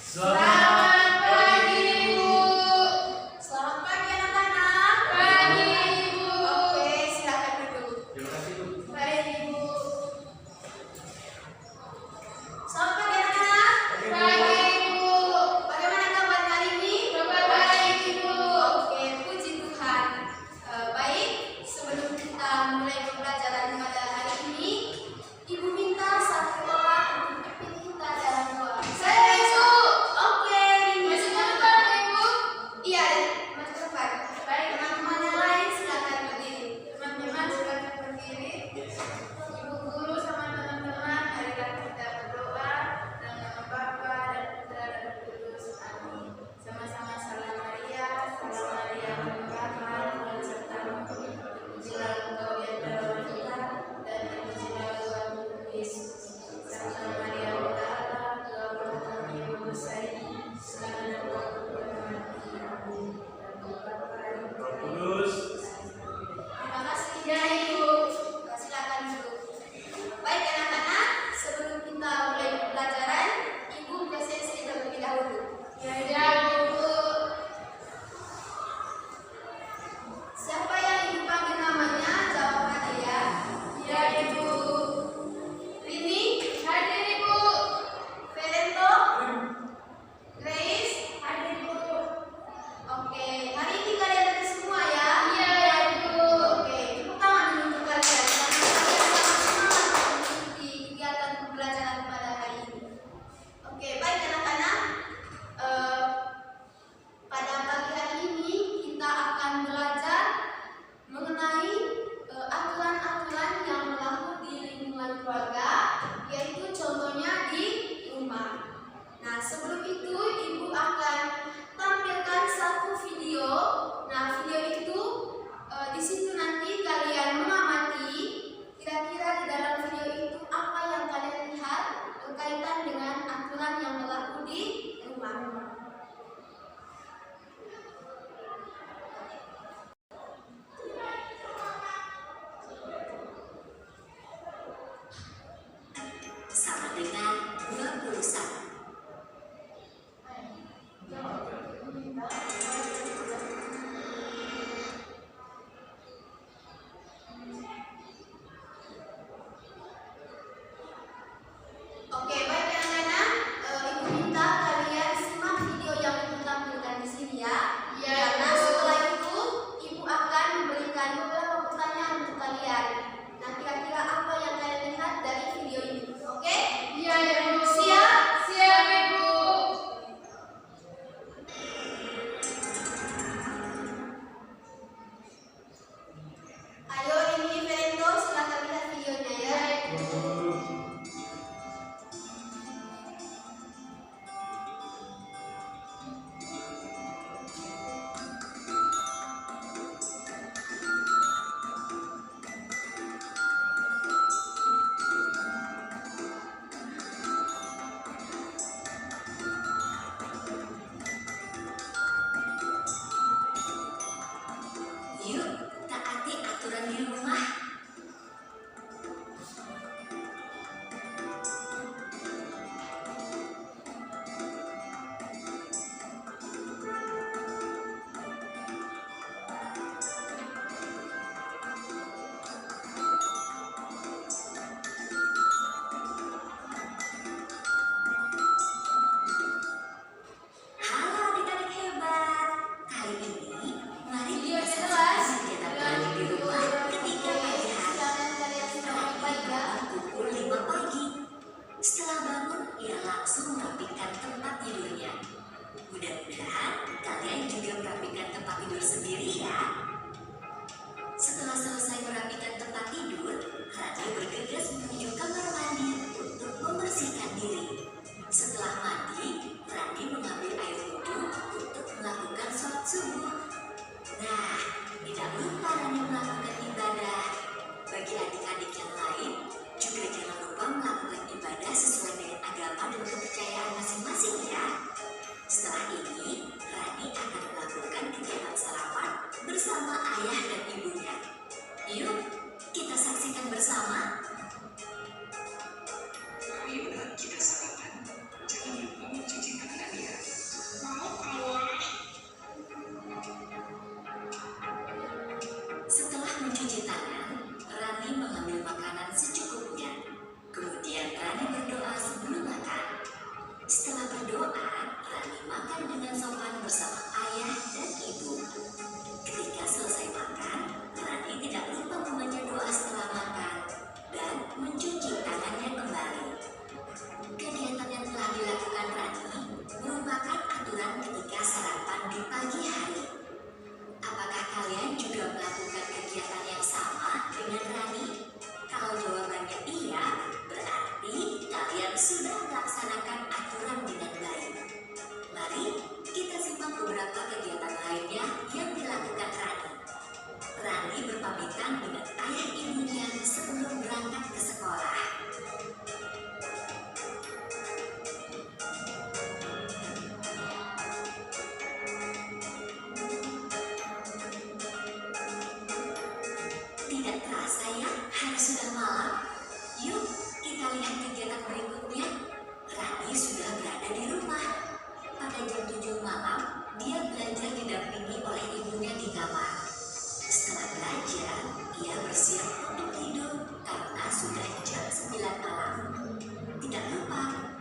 Selamat pagi, Ibu. Selamat pagi, anak-anak. Pagi, Ibu. Oke, silakan duduk. Terima kasih, Bu. Baik, Ibu. Selamat pagi, anak-anak. Pagi, Ibu. Bagaimana kabar hari ini? Baik, Ibu. Oke, puji Tuhan. Baik, sebelum kita mulai pembelajaran pada hari ini, Ibu minta satu orang untuk pimpin kita dalam doa. Saya, Ibu. Oke, ini sebentar, Ibu. Iya, masuk depan. Baik, teman-teman yang lain silakan berdiri. Teman-teman silakan berdiri. Ibu guru sama teman-teman, marilah kita berdoa dalam nama Bapa dan Putra dan Roh Kudus. Amin. Sama-sama salam Maria, penuh rahmat, Tuhan sertamu. Pujilah Engkau di antara wanita dan terpujilah buahmu Yesus. Santa Maria Bunda Allah, doakanlah kami yang berdosa ini, sekarang dan waktu kematian kami. Amin. Dan Bapa dan Roh Kudus. Terima kasih ya Ibu. Silakan duduk. Baik anak-anak, sebelum kita mulai pembelajaran, Ibu presentasi terlebih dahulu. Ya Ibu. Siapa yang Ibu panggil namanya? Jawab aja ya. Ya Ibu. Rini, hadir Ibu. Felento, Grace, hadir Ibu. Oke, hari ini kalian ada semua ya? Iya Ibu. Oke, tepuk tangan dulu untuk kalian. Sama-sama mengikuti kegiatan pembelajaran pada hari ini. Oke, baik anak-anak. Pada pagi hari ini kita akan belajar mengenai aturan-aturan yang berlaku di lingkungan keluarga, yaitu contohnya di rumah. Nah, sebelum itu Ibu akan tampilkan satu video. Nah, video itu di situ nanti kalian mengamati kira-kira di dalam video itu apa yang kalian lihat berkaitan dengan aturan yang berlaku di rumah. Sama dengan 21. Oke, baik anak-anak, Ibu minta kalian simak video yang Ibu tampilkan di sini ya. Karena setelah itu Ibu akan memberikan beberapa pertanyaan untuk kalian. Nah, kira-kira apa yang kalian lihat dari video ini? Oke? Iya, Ibu. Siap? Siap, Ibu. Ayo, ini Felento, silakan lihat videonya ya. Yuk, taati aturan di rumah. Halo adik-adik hebat. Kali ini, mari kita saksikan kegiatan belajar di rumah ketika pagi hari. Silakan kalian simak baik ya. Pukul 5 pagi. Setelah bangun, ia langsung merapikan tempat tidurnya. Mudah-mudahan kalian juga merapikan tempat tidur sendiri ya. Setelah selesai merapikan tempat tidur, Rani bergegas menuju kamar mandi untuk membersihkan diri. Setelah mandi, Rani mengambil air wudhu untuk melakukan sholat subuh. Nah, tidak lupa Rani melakukan ibadah. Bagi adik-adik yang lain, juga jangan lupa melakukan ibadah sesuai dengan agama dan kepercayaan masing-masing ya. Setelah ini, Rani akan melakukan kegiatan sarapan bersama ayah dan ibunya. Yuk, kita saksikan bersama.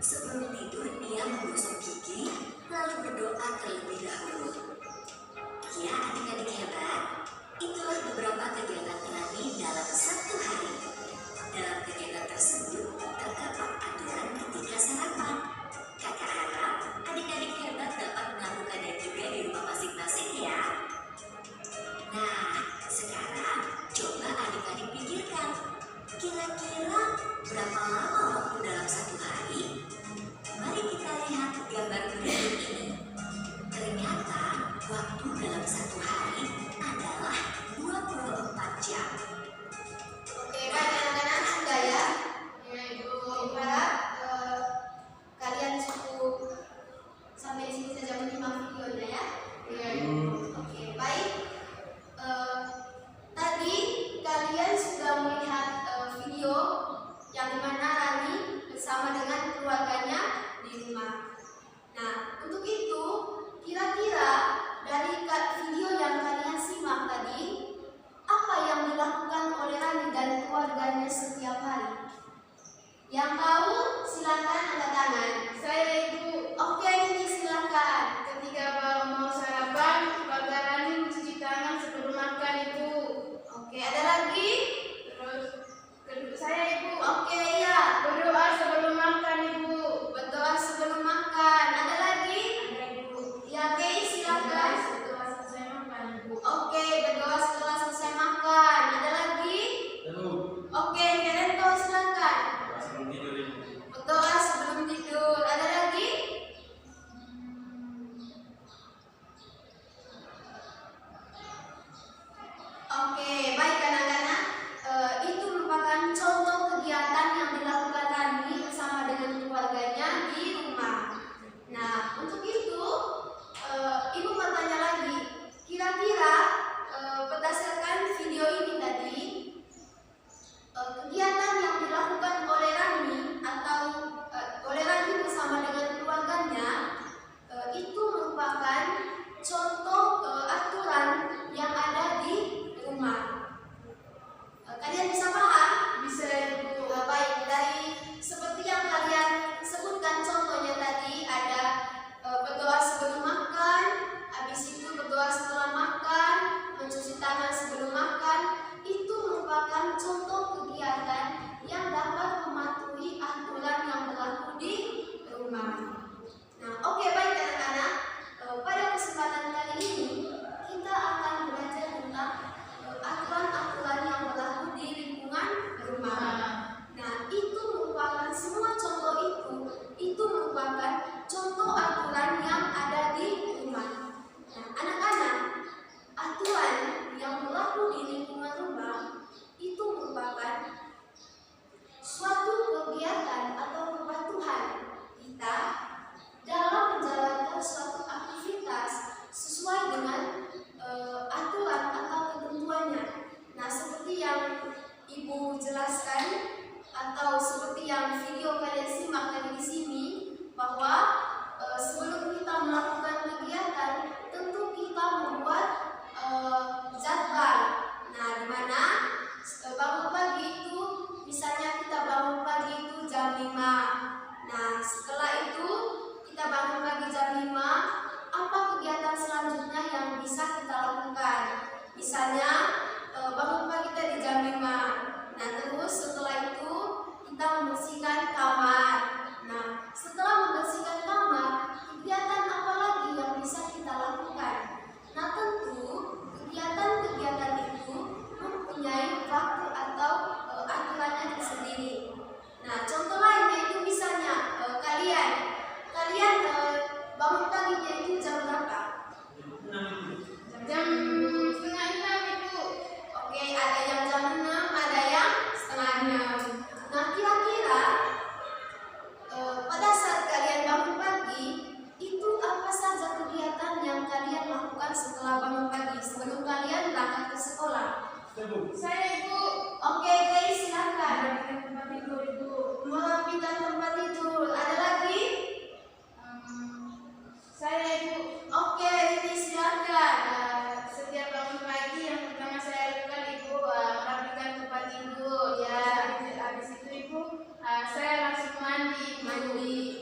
Sebelum tidur, ia menggosok gigi, lalu berdoa terlebih dahulu. Ya, adik-adik hebat, itulah beberapa kegiatan Rani dalam satu hari. Dalam kegiatan tersebut, terdapat aturan ketika sarapan. Kakak harap adik-adik hebat dapat melakukannya juga di rumah masing-masing ya. Nah, sekarang coba adik-adik pikirkan, kira-kira berapa lama waktu dalam satu hari? Mari kita lihat gambar berikut ini. Ternyata waktu dalam satu hari adalah 24 jam. Oke, baik anak-anak, sudah ya? Ya, Ibu. Harap kalian cukup sampai di sini saja menyimak videonya ya. Ya, Ibu. Oke, baik. Tadi kalian sudah melihat video yang dimana Rani bersama dengan keluarganya di rumah. Nah, untuk itu kira-kira dari video yang kalian simak tadi, apa yang dilakukan oleh Rani dan keluarganya setiap hari? Yang tahu silakan angkat tangan. Saya, Ibu. Oke, ini silakan. Ketika mau sarapan, keluarga Rani mencuci tangan sebelum makan, Ibu. Oke, ada lagi? Terus kedua saya, Ibu. Oke, iya. Berdoa sebelum makan, Ibu. Berdoa sebelum makan. Ada lagi? Ada, Ibu. Ya, oke, silakan. Setelah selesai makan, Ibu. Oke, berdoa setelah selesai makan. Ada lagi? Oke, Kerenто silakan. Berdoa sebelum tidur. Ada lagi? Oke, baik anak-anak. Itu merupakan contoh kegiatan yang dilakukan Rani bersama dengan keluarganya di rumah. Nah, untuk itu Ibu mau tanya lagi, kira-kira berdasarkan video ini tadi, kegiatan yang dilakukan oleh Rani atau oleh Rani bersama dengan keluarganya itu merupakan contoh aturan yang ada di rumah. Kalian bisa paham? Bisa, Ibu. Baik, dari seperti yang kalian sebutkan contohnya tadi ada berdoa sebelum makan, habis itu berdoa setelah makan, mencuci tangan sebelum makan. Itu merupakan contoh kegiatan yang dapat mematuhi aturan yang berlaku di rumah. Nah, oke, baik anak-anak. Pada kesempatan kali ini kita akan belajar tentang aturan-aturan yang berlaku di lingkungan rumah. Nah, itu merupakan semua contoh itu merupakan contoh aturan yang ada di rumah. Nah, anak-anak, aturan yang berlaku di lingkungan rumah itu merupakan suatu kegiatan atau kepatuhan kita dalam menjalankan suatu aktivitas sesuai dengan aturan atau ketentuannya. Nah, seperti yang Ibu jelaskan atau seperti yang video kalian simak tadi di sini, bahwa sebelum kita melakukan kegiatan tentu kita membuat jadwal. Nah, di mana bangun pagi itu misalnya kita bangun pagi itu jam 5. Nah, setelah itu kita bangun pagi jam 5, apa kegiatan selanjutnya yang bisa kita lakukan? Misalnya bangun pagi tadi jam 5. Nah, terus setelah itu kita membersihkan kamar. Nah, setelah membersihkan kamar, kegiatan apa lagi yang bisa kita lakukan? Nah, tentu kegiatan-kegiatan itu mempunyai waktu atau aturannya tersendiri. Nah, contoh lainnya itu misalnya kalian bangun paginya itu jam berapa? Jam setengah 6, Ibu. Oke, ada yang jam 6, ada yang setengah 6. Nah, kira-kira pada saat kalian bangun pagi, itu apa saja kegiatan yang kalian lakukan setelah bangun pagi sebelum kalian berangkat ke sekolah? Saya, Ibu. Oke, guys, silakan. Ada tempat tidur, Ibu. Merapikan tempat tidur. Ada lagi? Saya, Ibu. Oke, ini silakan. Setiap bangun pagi yang pertama saya lakukan, Ibu, merapikan tempat tidur. Ya. Habis itu, Ibu, saya langsung mandi.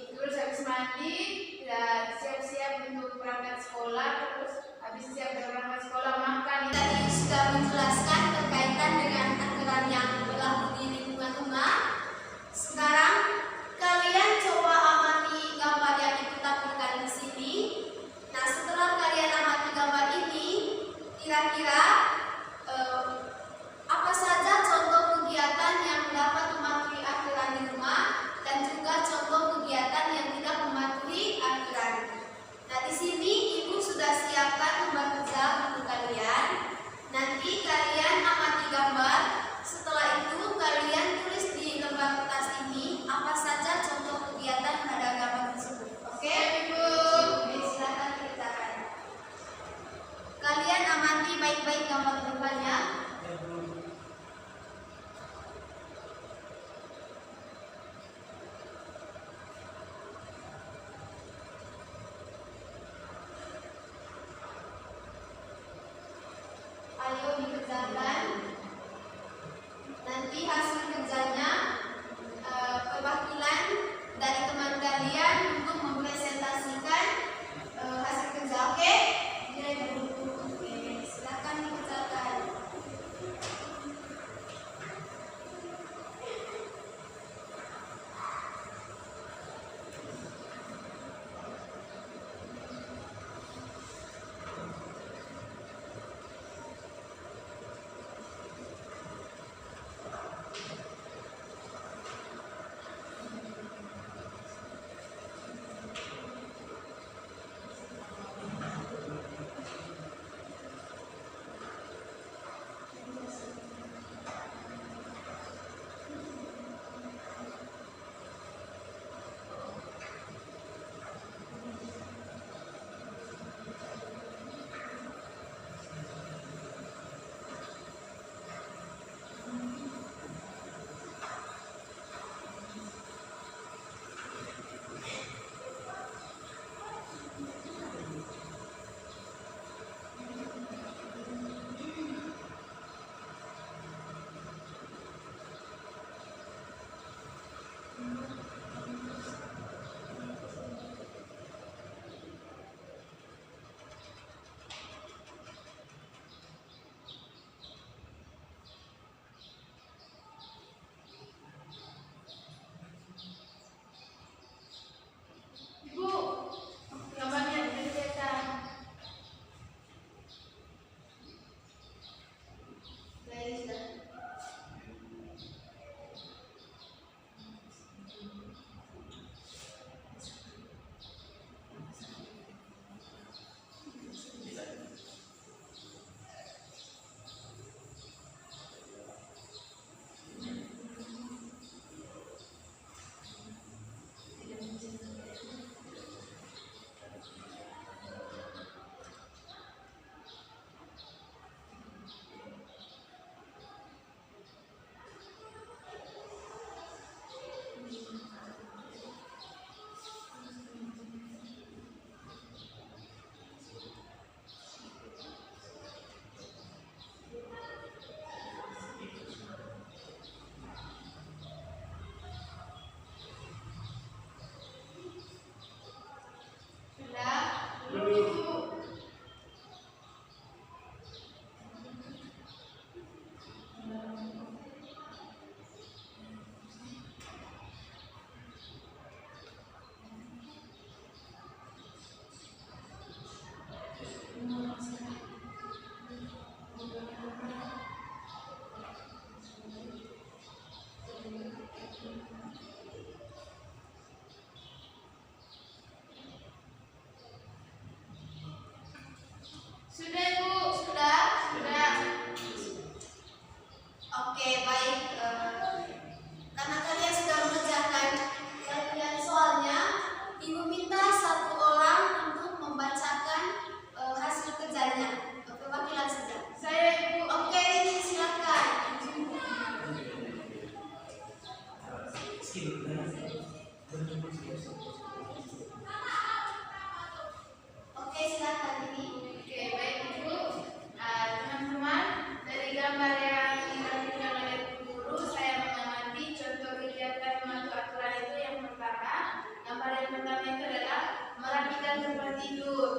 Hal yang pertama itu adalah merapikan tempat tidur.